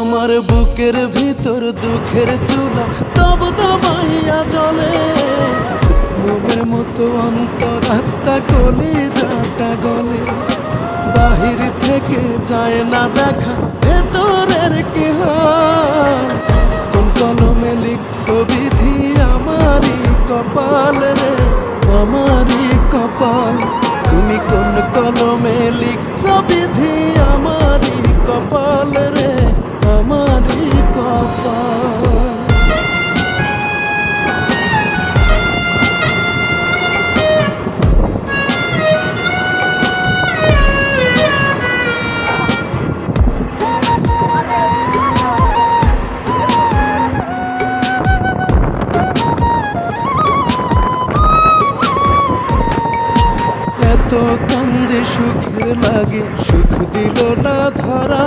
আমার বুকের ভিতর দুঃখের চুলা তব দবাইয়া জ্বলে, মোমের মতো অন্তরাত্মা কলিজাটা গলে। বাহির থেকে যায় না দেখা ভেতরের কি হাল, কোন কলমে লিখছো বিধি আমারই কপাল রে, আমারই কপাল। তুমি কোন কলমে লিখছো বিধি আমারই কপাল রে, আমারই কপাল। এত কান্দে সুখের লাগে, সুখ দিল না ধরা।